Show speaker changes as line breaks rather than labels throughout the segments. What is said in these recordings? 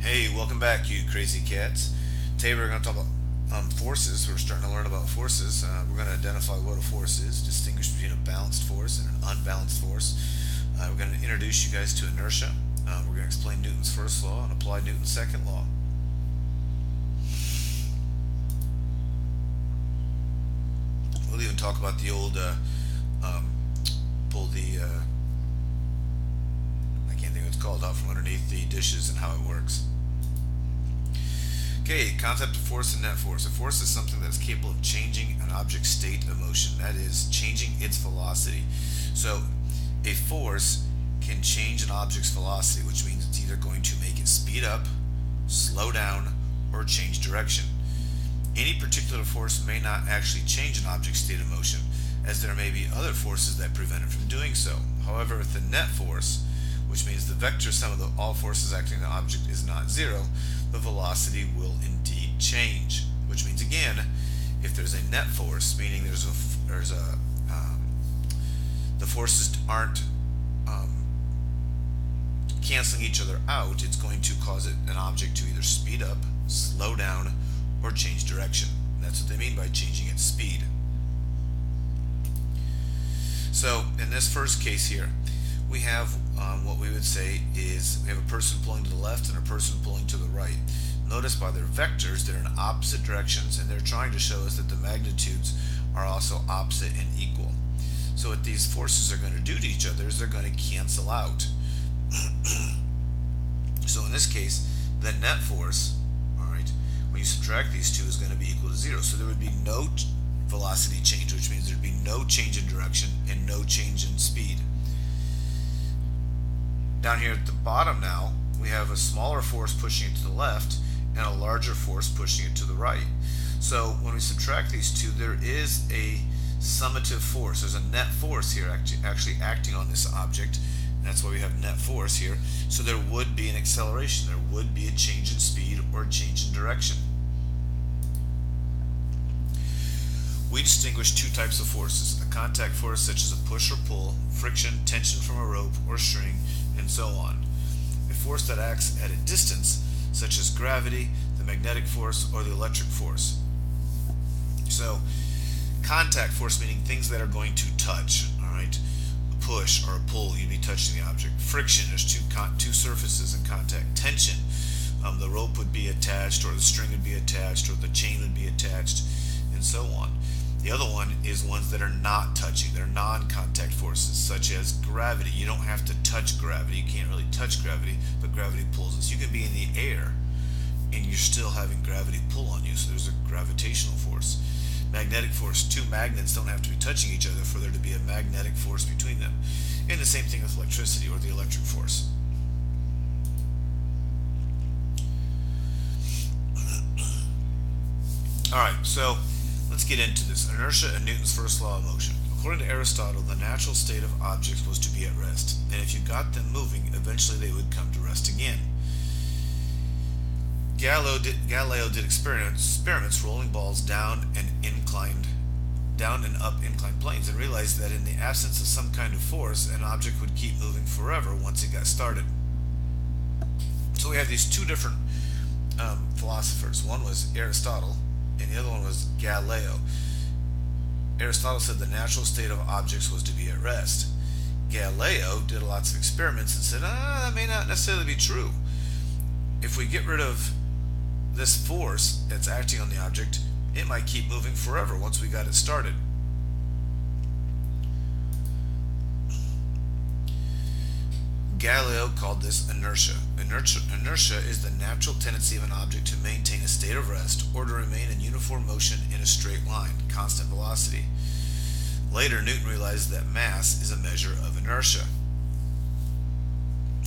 Hey, welcome back, you crazy cats. Today we're going to talk about forces. We're starting to learn about forces. We're going to identify what a force is, distinguish between a balanced force and an unbalanced force. We're going to introduce you guys to inertia. We're going to explain Newton's first law and apply Newton's second law. We'll even talk about the old, pull the, I can't think what it's called, out from underneath the dishes and how it works. Okay, concept of force and net force. A force is something that's capable of changing an object's state of motion, that is, changing its velocity. So, a force can change an object's velocity, which means it's either going to make it speed up, slow down, or change direction. Any particular force may not actually change an object's state of motion, as there may be other forces that prevent it from doing so. However, with the net force, which means the vector sum of all forces acting on the object is not zero, the velocity will indeed change. Which means, again, if there's a net force, meaning the forces aren't canceling each other out, it's going to cause an object to either speed up, slow down, or change direction. And that's what they mean by changing its speed. So in this first case here, we have what we would say is we have a person pulling to the left and a person pulling to the right. Notice by their vectors, they're in opposite directions, and they're trying to show us that the magnitudes are also opposite and equal. So what these forces are going to do to each other is they're going to cancel out. So in this case, the net force, alright, when you subtract these two, is going to be equal to zero. So there would be no velocity change, which means there'd be no change in direction and no change in speed. Down here at the bottom now, we have a smaller force pushing it to the left and a larger force pushing it to the right. So when we subtract these two, there is a summative force. There's a net force here actually acting on this object. And that's why we have net force here. So there would be an acceleration. There would be a change in speed or a change in direction. We distinguish two types of forces: a contact force such as a push or pull, friction, tension from a rope or string, and so on. A force that acts at a distance, such as gravity, the magnetic force, or the electric force. So, contact force meaning things that are going to touch, alright? A push or a pull, you'd be touching the object. Friction, there's two surfaces in contact. Tension, the rope would be attached, or the string would be attached, or the chain would be attached, and so on. The other one is ones that are not touching. They're non-contact forces, such as gravity. You don't have to touch gravity. You can't really touch gravity, but gravity pulls us. You can be in the air, and you're still having gravity pull on you, so there's a gravitational force. Magnetic force. Two magnets don't have to be touching each other for there to be a magnetic force between them. And the same thing with electricity, or the electric force. Alright, so let's get into this. Inertia and Newton's first law of motion. According to Aristotle, the natural state of objects was to be at rest, and if you got them moving, eventually they would come to rest again. Galileo did experiments rolling balls down and up inclined planes, and realized that in the absence of some kind of force, an object would keep moving forever once it got started. So we have these two different philosophers. One was Aristotle, and the other one was Galileo. Aristotle said the natural state of objects was to be at rest. Galileo did lots of experiments and said, that may not necessarily be true. If we get rid of this force that's acting on the object, it might keep moving forever once we got it started. Galileo called this inertia. Inertia is the natural tendency of an object to maintain a state of rest or to remain in uniform motion in a straight line, constant velocity. Later, Newton realized that mass is a measure of inertia.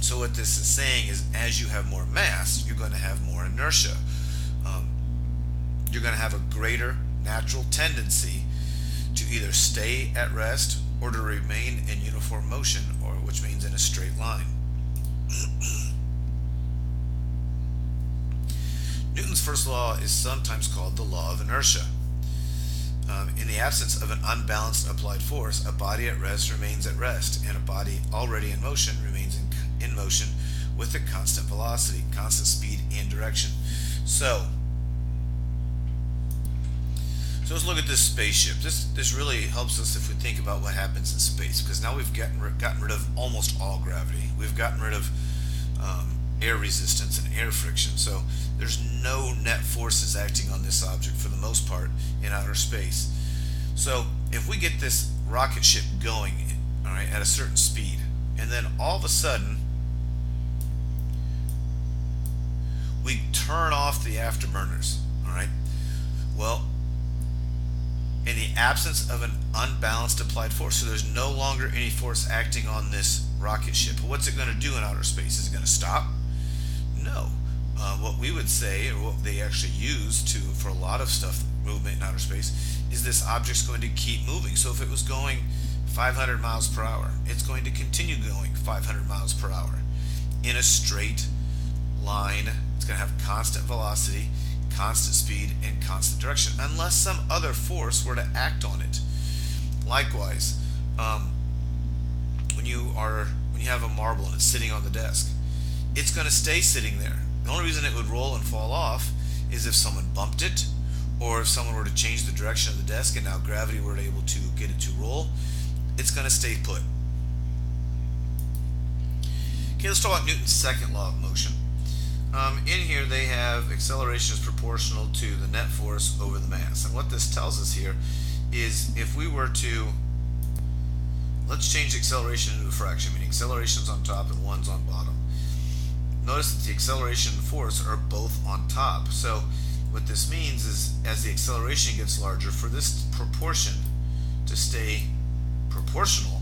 So what this is saying is, as you have more mass, you're going to have more inertia. You're going to have a greater natural tendency to either stay at rest or to remain in uniform motion, or which means in a straight line. Newton's first law is sometimes called the law of inertia. In the absence of an unbalanced applied force, a body at rest remains at rest, and a body already in motion remains in motion with a constant velocity, constant speed, direction. So let's look at this spaceship. This really helps us if we think about what happens in space, because now we've gotten rid of almost all gravity. We've gotten rid of air resistance and air friction. So there's no net forces acting on this object for the most part in outer space. So if we get this rocket ship going, all right, at a certain speed, and then all of a sudden we turn off the afterburners, all right, well, in the absence of an unbalanced applied force, so there's no longer any force acting on this rocket ship, what's it going to do in outer space? Is it going to stop? No. What we would say, or what they actually use for a lot of stuff, movement in outer space, is this object's going to keep moving. So if it was going 500 miles per hour, it's going to continue going 500 miles per hour in a straight line. It's going to have constant velocity, constant speed, and constant direction, unless some other force were to act on it. Likewise, when you have a marble and it's sitting on the desk, it's going to stay sitting there. The only reason it would roll and fall off is if someone bumped it, or if someone were to change the direction of the desk and now gravity were able to get it to roll. It's going to stay put. Okay, let's talk about Newton's second law of motion. In here they have acceleration is proportional to the net force over the mass. And what this tells us here is if we were to, let's change acceleration into a fraction, meaning acceleration's on top and one's on bottom. Notice that the acceleration and force are both on top. So what this means is as the acceleration gets larger, for this proportion to stay proportional,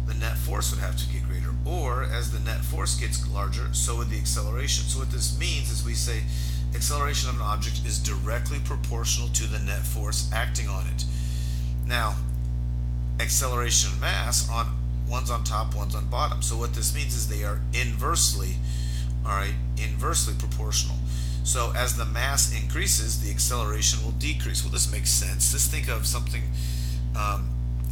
the net force would have to get greater. Or as the net force gets larger, so would the acceleration. So what this means is we say acceleration of an object is directly proportional to the net force acting on it. Now, acceleration and mass, one's on top, one's on bottom. So what this means is they are inversely proportional. So as the mass increases, the acceleration will decrease. Well, this makes sense. Just think of something,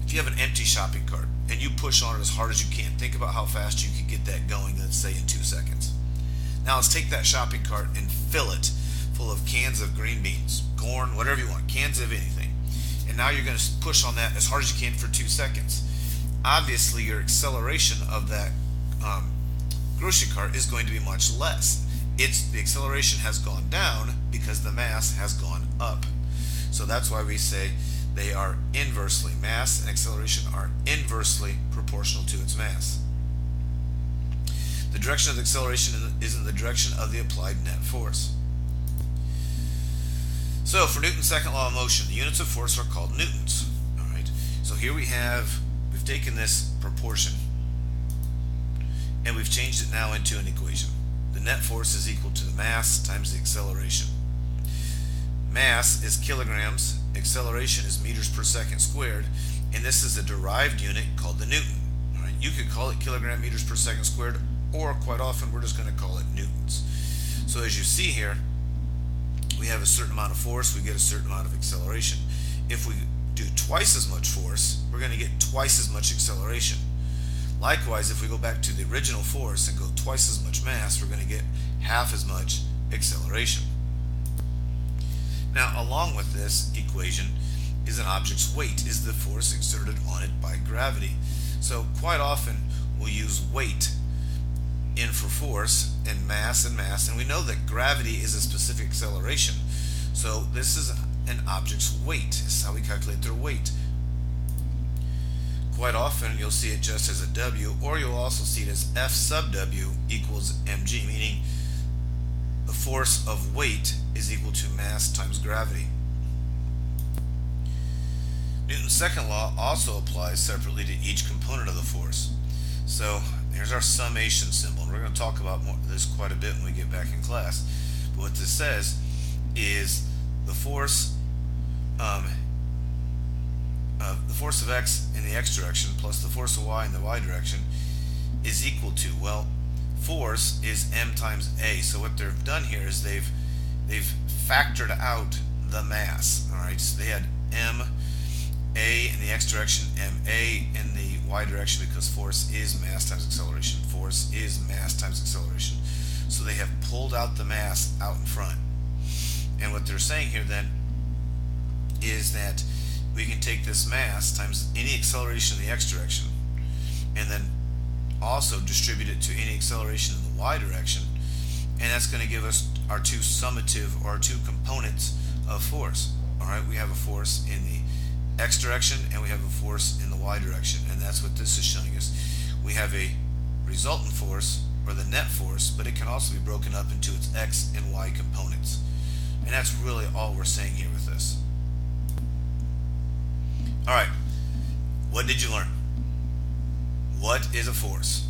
if you have an empty shopping cart and you push on it as hard as you can, think about how fast you could get that going, let's say in 2 seconds. Now let's take that shopping cart and fill it full of cans of green beans, corn, whatever you want, cans of anything. And now you're going to push on that as hard as you can for 2 seconds. Obviously your acceleration of that grocery cart is going to be much less. The acceleration has gone down because the mass has gone up. So that's why we say they are inversely, mass and acceleration are inversely proportional to its mass. The direction of the acceleration is in the direction of the applied net force. So for Newton's second law of motion, the units of force are called newtons. All right. So here we've taken this proportion and we've changed it now into an equation. The net force is equal to the mass times the acceleration. Mass is kilograms, acceleration is meters per second squared, and this is a derived unit called the newton. All right. You could call it kilogram meters per second squared, or quite often we're just going to call it newtons. So as you see here, we have a certain amount of force, we get a certain amount of acceleration. If we do twice as much force, we're going to get twice as much acceleration. Likewise, if we go back to the original force and go twice as much mass, we're going to get half as much acceleration. Now, along with this equation is an object's weight, is the force exerted on it by gravity. So quite often we'll use weight in for force and mass, and we know that gravity is a specific acceleration. So this is an object's weight. This is how we calculate their weight. Quite often you'll see it just as a W, or you'll also see it as F sub W equals mg, meaning the force of weight is equal to mass times gravity. Newton's second law also applies separately to each component of the force. So here's our summation symbol. We're going to talk about this quite a bit when we get back in class. But what this says is the force of x in the x direction plus the force of y in the y direction is equal to, well, force is m times a. So what they've done here is they've factored out the mass. All right, so they had m a in the x direction, ma in the y direction, because force is mass times acceleration. Force is mass times acceleration. So they have pulled out the mass out in front. And what they're saying here then is that we can take this mass times any acceleration in the x direction and then also distribute it to any acceleration in the y direction, and that's going to give us our two summative, or our two components of force. Alright, we have a force in the x direction and we have a force in the y direction, and that's what this is showing us. We have a resultant force, or the net force, but it can also be broken up into its x and y components. And that's really all we're saying here with this. Alright, what did you learn? What is a force?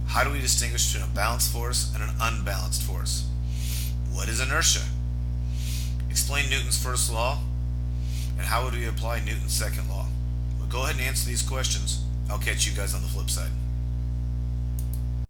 How do we distinguish between a balanced force and an unbalanced force? What is inertia? Explain Newton's first law, and how would we apply Newton's second law? Well, go ahead and answer these questions. I'll catch you guys on the flip side.